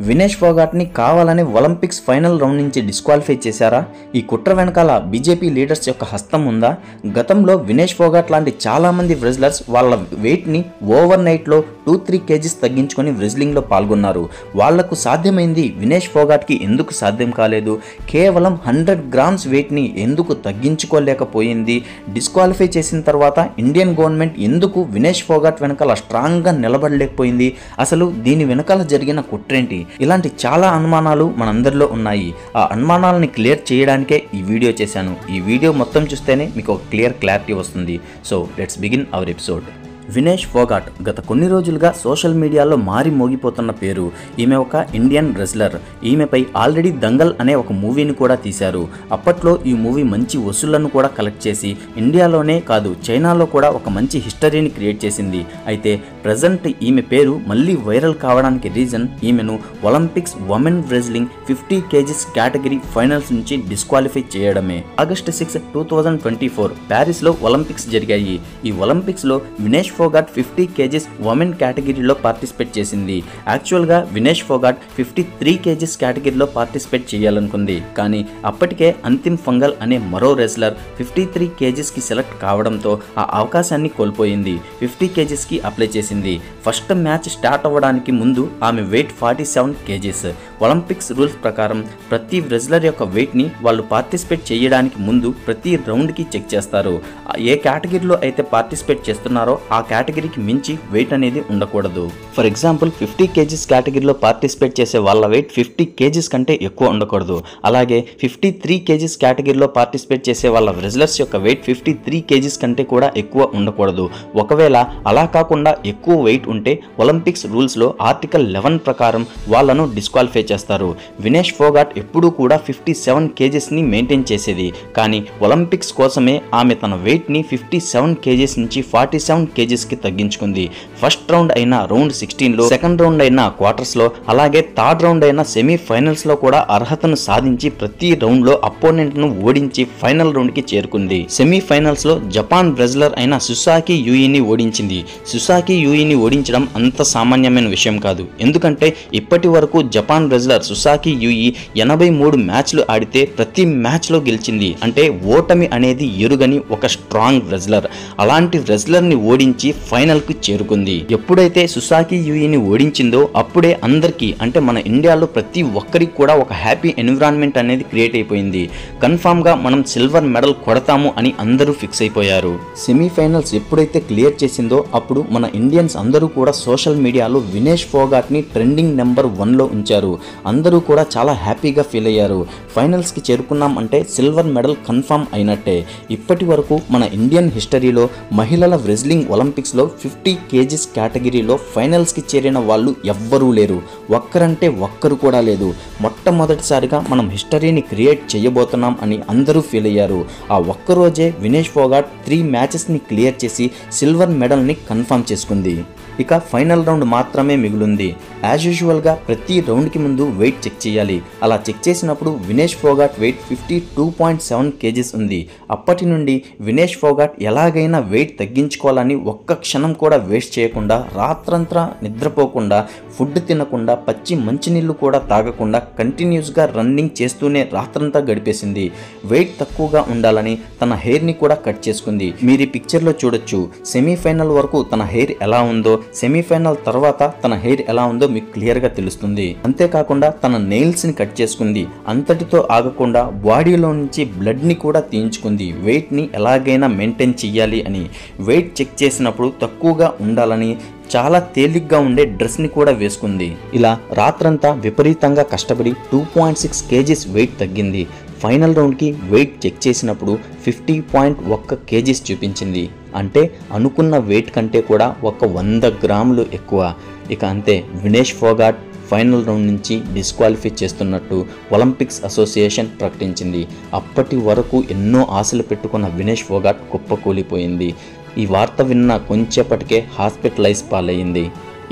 వినేష్ ఫోగాట్ని కావాలని Olympics final round నుంచి disqualify చేశారా? ఈ కుట్ర వెనకాల బీజేపీ లీడర్స్ యొక్క హస్తం ఉందా? గతంలో వినేష్ ఫోగాట్ లాంటి చాలామంది రెజ్లర్స్ వాళ్ళ వెయిట్ని ఓవర్ నైట్లో 2-3 kgs తగ్గించుకొని రెజ్లింగ్లో పాల్గొన్నారు. వాళ్లకు సాధ్యమైంది వినేష్ ఫోగాట్కి ఎందుకు సాధ్యం కాలేదు? కేవలం 100 grams వెయిట్ని ఎందుకు తగ్గించుకోలేకపోయింది? డిస్క్వాలిఫై చేసిన తర్వాత ఇండియన్ గవర్నమెంట్ ఎందుకు వినేష్ ఫోగాట్ వెనకాల స్ట్రాంగ్గా నిలబడలేకపోయింది? అసలు దీని వెనకాల జరిగిన కుట్రేంటి? ఇలాంటి చాలా అనుమానాలు మనందరిలో ఉన్నాయి. ఆ అనుమానాలని క్లియర్ చేయడానికే ఈ వీడియో చేశాను. ఈ వీడియో మొత్తం చూస్తేనే మీకు ఒక క్లారిటీ వస్తుంది. So let's begin our episode. Vinesh Phogat గత కొన్ని రోజులుగా సోషల్ మీడియాలో మారి మోగిపోతున్న పేరు. ఈమె ఒక ఇండియన్ రెజ్లర్. ఈమెపై ఆల్రెడీ దంగల్ అనే ఒక మూవీని కూడా తీశారు. అప్పట్లో ఈ మూవీ మంచి వసూళ్లను కూడా కలెక్ట్ చేసి ఇండియాలోనే కాదు చైనాలో కూడా ఒక మంచి హిస్టరీని క్రియేట్ చేసింది. అయితే ప్రజెంట్ ఈమె పేరు మళ్ళీ వైరల్ కావడానికి రీజన్ ఈమెను Olympics women wrestling 50 kgs category finals నుంచి డిస్క్వాలిఫై చేయడమే. ఆగస్టు 6, 2024 ప్యారిస్లో ఒలింపిక్స్ జరిగాయి. ఈ ఒలింపిక్స్లో వినేష్ ఫోగాట్ 50 kgs ఉమెన్ కేటగిరీలో పార్టిసిపేట్ చేసింది. యాక్చువల్గా వినేష్ ఫోగాట్ 53 kgs కేటగిరీలో పార్టిసిపేట్ చేయాలనుకుంది. కానీ అప్పటికే అంతిమ్ ఫంగల్ అనే మరో రెజ్లర్ 53 kgsకి సెలెక్ట్ కావడంతో ఆ అవకాశాన్ని కోల్పోయింది. 50 kgsకి అప్లై చేసింది. ఫస్ట్ మ్యాచ్ స్టార్ట్ అవ్వడానికి ముందు ఆమె వెయిట్ 47 kgs. ఒలింపిక్స్ రూల్స్ ప్రకారం ప్రతి రెజ్లర్ యొక్క వెయిట్ని వాళ్ళు పార్టిసిపేట్ చేయడానికి ముందు ప్రతి రౌండ్కి చెక్ చేస్తారు. ఏ కేటగిరీలో అయితే పార్టిసిపేట్ చేస్తున్నారో ఆ కేటగిరీకి మించి వెయిట్ అనేది ఉండకూడదు. ఫర్ ఎగ్జాంపుల్ 50 kgs కేటగిరీలో పార్టిసిపేట్ చేసే వాళ్ళ వెయిట్ 50 kgs కంటే ఎక్కువ ఉండకూడదు. అలాగే 53 kgs కేటగిరీలో పార్టిసిపేట్ చేసే వాళ్ళ రెజ్లర్స్ యొక్క వెయిట్ 53 kgs కంటే కూడా ఎక్కువ ఉండకూడదు. ఒకవేళ అలా కాకుండా ఎక్కువ వెయిట్ ఉంటే ఒలింపిక్స్ రూల్స్లో ఆర్టికల్ 11 ప్రకారం వాళ్ళను డిస్క్వాలిఫై చేస్తారు. వినేష్ ఫోగాట్ ఎప్పుడూ కూడా 57 kgsని మెయింటైన్ చేసేది. కానీ ఒలింపిక్స్ కోసమే ఆమె తన వెయిట్ని 57 kgs నుంచి 47 kgsకి తగ్గించుకుంది. ఫస్ట్ రౌండ్ అయిన రౌండ్ 16లో, సెకండ్ రౌండ్ అయిన క్వార్టర్స్లో, అలాగే థర్డ్ రౌండ్ అయిన సెమీఫైనల్స్లో కూడా అర్హతను సాధించి ప్రతి రౌండ్లో అపోనెంట్ను ఓడించి ఫైనల్ రౌండ్కి చేరుకుంది. సెమీఫైనల్స్లో జపాన్ రెజ్లర్ అయిన సుసాకి యూయిని ఓడించింది. సుసాకి యూయిని ఓడించడం అంత సామాన్యమైన విషయం కాదు. ఎందుకంటే ఇప్పటి వరకు జపాన్ రెజ్లర్ సుసాకి యూయి 83 మ్యాచ్లు ఆడితే ప్రతి మ్యాచ్లో గెలిచింది. అంటే ఓటమి అనేది ఎరుగని ఒక స్ట్రాంగ్ రెజ్లర్. అలాంటి రెజ్లర్ని ఓడించి ఫైనల్కు చేరుకుంది. ఎప్పుడైతే సుసాకి యూయిని ఓడించిందో అప్పుడే అందరికీ, అంటే మన ఇండియాలో ప్రతి ఒక్కరికి కూడా ఒక హ్యాపీ ఎన్విరాన్మెంట్ అనేది క్రియేట్ అయిపోయింది. కన్ఫామ్గా మనం సిల్వర్ మెడల్ కొడతాము అని అందరూ ఫిక్స్ అయిపోయారు. సెమీఫైనల్స్ ఎప్పుడైతే క్లియర్ చేసిందో అప్పుడు మన ఇండియన్స్ అందరూ కూడా సోషల్ మీడియాలో వినేష్ ఫోగాట్ని ట్రెండింగ్ నెంబర్ 1లో ఉంచారు. అందరూ కూడా చాలా హ్యాపీగా ఫీల్ అయ్యారు. ఫైనల్స్కి చేరుకున్నాం అంటే సిల్వర్ మెడల్ కన్ఫామ్ అయినట్టే. ఇప్పటి వరకు మన ఇండియన్ హిస్టరీలో మహిళల రెజ్లింగ్ ఒలింపిక్స్లో 50 kgs కేటగిరీలో ఫైనల్స్కి చేరిన వాళ్ళు ఎవ్వరూ లేరు. ఒక్కరంటే ఒక్కరు కూడా లేదు. మొట్టమొదటిసారిగా మనం హిస్టరీని క్రియేట్ చేయబోతున్నాం అని అందరూ ఫీల్ అయ్యారు. ఆ ఒక్కరోజే వినేష్ ఫోగాట్ 3 మ్యాచెస్ని క్లియర్ చేసి సిల్వర్ మెడల్ని కన్ఫర్మ్ చేసుకుంది. ఇక ఫైనల్ రౌండ్ మాత్రమే మిగులుంది. యాజ్ యూజువల్గా ప్రతి రౌండ్కి ముందు వెయిట్ చెక్ చేయాలి. అలా చెక్ చేసినప్పుడు వినేష్ ఫోగాట్ వెయిట్ 52.7 kgs ఉంది. అప్పటి నుండి వినేష్ ఫోగాట్ ఎలాగైనా వెయిట్ తగ్గించుకోవాలని ఒక్క క్షణం కూడా వేస్ట్ చేయకుండా, రాత్రంతా నిద్రపోకుండా, ఫుడ్ తినకుండా, పచ్చి మంచినీళ్ళు కూడా తాగకుండా కంటిన్యూస్గా రన్నింగ్ చేస్తూనే రాత్రంతా గడిపేసింది. వెయిట్ తక్కువగా ఉండాలని తన హెయిర్ని కూడా కట్ చేసుకుంది. మీరు ఈ పిక్చర్లో చూడొచ్చు. సెమీఫైనల్ వరకు తన హెయిర్ ఎలా ఉందో, సెమీఫైనల్ తర్వాత తన హెయిర్ ఎలా ఉందో మీకు క్లియర్గా తెలుస్తుంది. అంతేకాకుండా తన నెయిల్స్ని కట్ చేసుకుంది. అంతటితో ఆగకుండా బాడీలో నుంచి బ్లడ్ని కూడా తీయించుకుంది. వెయిట్ని ఎలాగైనా మెయింటైన్ చెయ్యాలి అని. వెయిట్ చెక్ చేసినప్పుడు తక్కువగా ఉండాలని చాలా తేలిగ్గా ఉండే డ్రెస్ని కూడా వేసుకుంది. ఇలా రాత్రంతా విపరీతంగా కష్టపడి 2.6 kgs వెయిట్ తగ్గింది. ఫైనల్ రౌండ్కి వెయిట్ చెక్ చేసినప్పుడు 50.1 kgs చూపించింది. అంటే అనుకున్న వెయిట్ కంటే కూడా ఒక 100 గ్రాములు ఎక్కువ. ఇక అంతే, వినేష్ ఫోగాట్ ఫైనల్ రౌండ్ నుంచి డిస్క్వాలిఫై చేస్తున్నట్టు ఒలింపిక్స్ అసోసియేషన్ ప్రకటించింది. అప్పటి వరకు ఎన్నో ఆశలు పెట్టుకున్న వినేష్ ఫోగాట్ కుప్పకూలిపోయింది. ఈ వార్త విన్న కొంచెంసేపటికే హాస్పిటలైజ్ పాలయ్యింది.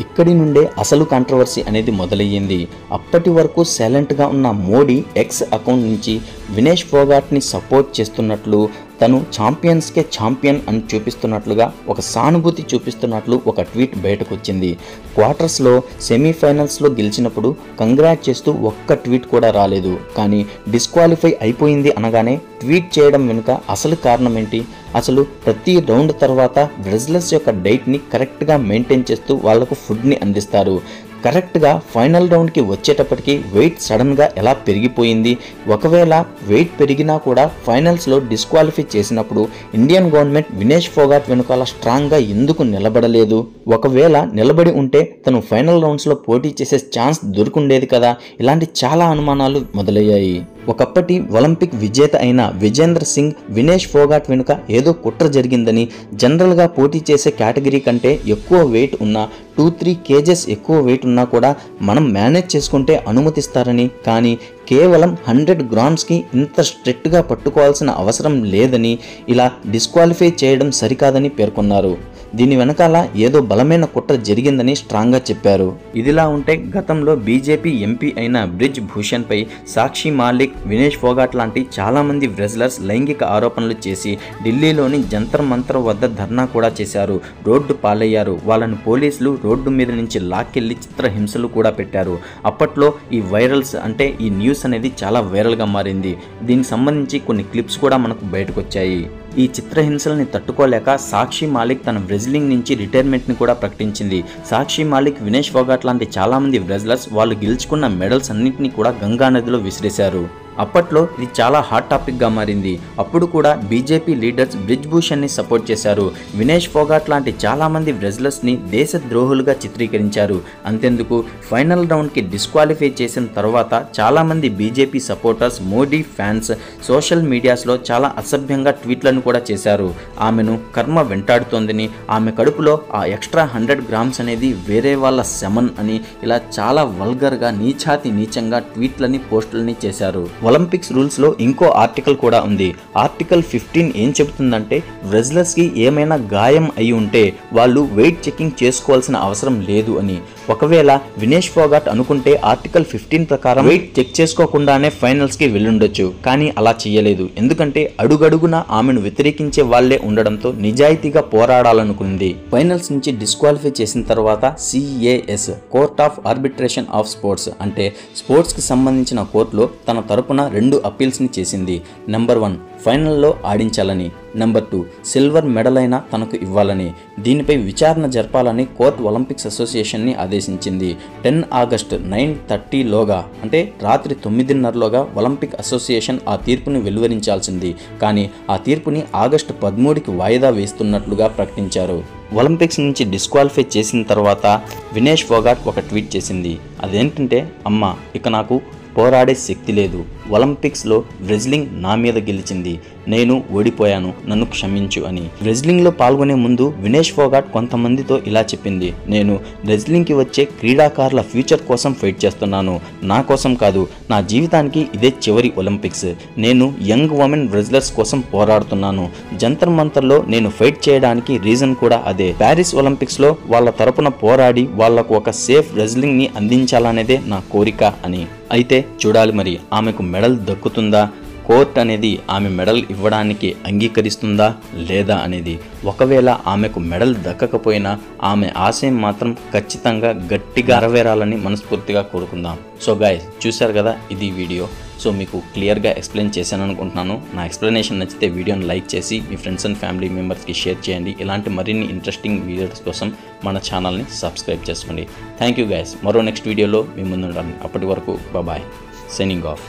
ఇక్కడి నుండే అసలు కాంట్రవర్సీ అనేది మొదలయ్యింది. అప్పటి వరకు సైలెంట్గా ఉన్న మోడీ ఎక్స్ అకౌంట్ నుంచి వినేష్ ఫోగాట్ని సపోర్ట్ చేస్తున్నట్లు తను ఛాంపియన్స్కే ఛాంపియన్ అని చూపిస్తున్నట్లుగా ఒక సానుభూతి చూపిస్తున్నట్లు ఒక ట్వీట్ బయటకు వచ్చింది. క్వార్టర్స్లో సెమీఫైనల్స్లో గెలిచినప్పుడు కంగ్రాట్ చేస్తూ ఒక్క ట్వీట్ కూడా రాలేదు. కానీ డిస్క్వాలిఫై అయిపోయింది అనగానే ట్వీట్ చేయడం వెనుక అసలు కారణం ఏంటి? అసలు ప్రతి రౌండ్ తర్వాత రెజ్లర్స్ యొక్క డైట్ని కరెక్ట్గా మెయింటైన్ చేస్తూ వాళ్లకు ఫుడ్ని అందిస్తారు. కరెక్ట్గా ఫైనల్ రౌండ్కి వచ్చేటప్పటికి వెయిట్ సడన్గా ఎలా పెరిగిపోయింది? ఒకవేళ వెయిట్ పెరిగినా కూడా ఫైనల్స్లో డిస్క్వాలిఫై చేసినప్పుడు ఇండియన్ గవర్నమెంట్ వినేష్ ఫోగాట్ వెనుకాల స్ట్రాంగ్గా ఎందుకు నిలబడలేదు? ఒకవేళ నిలబడి ఉంటే తను ఫైనల్ రౌండ్స్లో పోటీ చేసే ఛాన్స్ దొరుకుండేది కదా. ఇలాంటి చాలా అనుమానాలు మొదలయ్యాయి. ఒకప్పటి ఒలింపిక్ విజేత అయిన విజేంద్ర సింగ్ వినేష్ ఫోగాట్ వెనుక ఏదో కుట్ర జరిగిందని, జనరల్గా పోటీ చేసే కేటగిరీ కంటే ఎక్కువ వెయిట్ ఉన్న 2-3 kgs ఎక్కువ వెయిట్ ఉన్నా కూడా మనం మేనేజ్ చేసుకుంటే అనుమతిస్తారని, కానీ కేవలం 100 grams-కి ఇంత స్ట్రిక్ట్గా పట్టుకోవాల్సిన అవసరం లేదని, ఇలా డిస్క్వాలిఫై చేయడం సరికాదని పేర్కొన్నారు. దీని వెనకాల ఏదో బలమైన కుట్ర జరిగిందని స్ట్రాంగ్గా చెప్పారు. ఇదిలా ఉంటే గతంలో బీజేపీ ఎంపీ అయిన బ్రిజ్ భూషణ్పై సాక్షి మాలిక్, వినేష్ ఫోగాట్ లాంటి చాలామంది రెజ్లర్స్ లైంగిక ఆరోపణలు చేసి ఢిల్లీలోని జంతర్ మంతర్ వద్ద ధర్నా కూడా చేశారు. రోడ్డు పాలయ్యారు. వాళ్ళని పోలీసులు రోడ్డు మీద నుంచి లాక్కెళ్లి చిత్రహింసలు కూడా పెట్టారు. అప్పట్లో ఈ వైరల్స్ అంటే ఈ న్యూస్ అనేది చాలా వైరల్గా మారింది. దీనికి సంబంధించి కొన్ని క్లిప్స్ కూడా మనకు బయటకు వచ్చాయి. ఈ చిత్రహింసల్ని తట్టుకోలేక సాక్షి మాలిక్ తన రెజ్లింగ్ నుంచి రిటైర్మెంట్ని కూడా ప్రకటించింది. సాక్షి మాలిక్, వినేష్ ఫోగాట్ లాంటి చాలామంది రెజ్లర్స్ వాళ్ళు గెలుచుకున్న మెడల్స్ అన్నింటినీ కూడా గంగా నదిలో విసిరేశారు. అప్పట్లో ఇది చాలా హాట్ టాపిక్గా మారింది. అప్పుడు కూడా బీజేపీ లీడర్స్ బ్రిజ్ భూషణ్ని సపోర్ట్ చేశారు. వినేష్ ఫోగాట్ లాంటి చాలామంది రెజ్లర్స్ని దేశ ద్రోహులుగా చిత్రీకరించారు. అంతెందుకు, ఫైనల్ రౌండ్కి డిస్క్వాలిఫై చేసిన తర్వాత చాలామంది BJP supporters, Modi fans social మీడియాస్లో చాలా అసభ్యంగా ట్వీట్లను కూడా చేశారు. ఆమెను కర్మ వెంటాడుతోందని, ఆమె కడుపులో ఆ ఎక్స్ట్రా 100 grams అనేది వేరే వాళ్ళ సెమన్ అని, ఇలా చాలా వల్గర్గా నీచంగా ట్వీట్లని, పోస్టులని చేశారు. ఒలింపిక్స్ రూల్స్లో ఇంకో ఆర్టికల్ కూడా ఉంది. ఆర్టికల్ 15 ఏం చెబుతుందంటే, రెజ్లర్స్కి ఏమైనా గాయం అయి ఉంటే వాళ్ళు వెయిట్ చెకింగ్ చేసుకోవాల్సిన అవసరం లేదు అని. ఒకవేళ వినేష్ ఫోగాట్ అనుకుంటే ఆర్టికల్ 15 ప్రకారం వెయిట్ చెక్ చేసుకోకుండానే ఫైనల్స్కి వెళ్ళుండొచ్చు. కానీ అలా చేయలేదు. ఎందుకంటే అడుగడుగునా ఆమెను వ్యతిరేకించే వాళ్లే ఉండడంతో నిజాయితీగా పోరాడాలనుకుంది. ఫైనల్స్ నుంచి డిస్క్వాలిఫై చేసిన తర్వాత CAS, court of arbitration of sports, అంటే స్పోర్ట్స్కి సంబంధించిన కోర్టులో తన తరపున 2 అప్పీల్స్ని చేసింది. నెంబర్ 1, ఫైనల్లో ఆడించాలని. నెంబర్ 2, సిల్వర్ మెడల్ అయినా తనకు ఇవ్వాలని. దీనిపై విచారణ జరపాలని కోర్ట్ ఒలింపిక్స్ అసోసియేషన్ని ఆదేశించింది. 10 ఆగస్టు 9:30లోగా, అంటే రాత్రి 9:30లోగా ఒలింపిక్ అసోసియేషన్ ఆ తీర్పుని వెలువరించాల్సింది. కానీ ఆ తీర్పుని ఆగస్టు 13కి వాయిదా వేస్తున్నట్లుగా ప్రకటించారు. ఒలింపిక్స్ నుంచి డిస్క్వాలిఫై చేసిన తర్వాత వినేష్ ఫోగాట్ ఒక ట్వీట్ చేసింది. అదేంటంటే, అమ్మ ఇక నాకు పోరాడే శక్తి లేదు. ఒలింపిక్స్లో రెజ్లింగ్ నా మీద గెలిచింది. నేను ఓడిపోయాను, నన్ను క్షమించు అని. రెజ్లింగ్లో పాల్గొనే ముందు వినేష్ ఫోగాట్ కొంతమందితో ఇలా చెప్పింది, నేను రెజ్లింగ్కి వచ్చే క్రీడాకారుల ఫ్యూచర్ కోసం ఫైట్ చేస్తున్నాను. నా కోసం కాదు, నా జీవితానికి ఇదే చివరి ఒలింపిక్స్. నేను యంగ్ ఉమెన్ రెజ్లర్స్ కోసం పోరాడుతున్నాను. జంతర్ మంతర్లో నేను ఫైట్ చేయడానికి రీజన్ కూడా అదే. ప్యారిస్ ఒలింపిక్స్లో వాళ్ళ తరపున పోరాడి వాళ్లకు ఒక సేఫ్ రెజ్లింగ్ని అందించాలనేదే నా కోరిక అని. అయితే చూడాలి మరి ఆమెకు మెడల్ దక్కుతుందా, కోర్ట్ అనేది ఆమె మెడల్ ఇవ్వడానికి అంగీకరిస్తుందా లేదా అనేది. ఒకవేళ ఆమెకు మెడల్ దక్కకపోయినా ఆమె ఆశయం మాత్రం ఖచ్చితంగా గట్టిగా నెరవేరాలని మనస్ఫూర్తిగా కోరుకుందాం. సో గైస్, చూశారు కదా ఇది వీడియో. సో మీకు క్లియర్గా ఎక్స్ప్లెయిన్ చేశాను అనుకుంటున్నాను. నా ఎక్స్ప్లెనేషన్ నచ్చితే వీడియోని లైక్ చేసి మీ ఫ్రెండ్స్ అండ్ ఫ్యామిలీ మెంబర్స్కి షేర్ చేయండి. ఇలాంటి మరిన్ని ఇంట్రెస్టింగ్ వీడియోస్ కోసం మన ఛానల్ని సబ్స్క్రైబ్ చేసుకోండి. Thank you guys. మరో నెక్స్ట్ వీడియోలో మీ ముందు ఉంటాను. అప్పటి వరకు బాయ్. Signing off.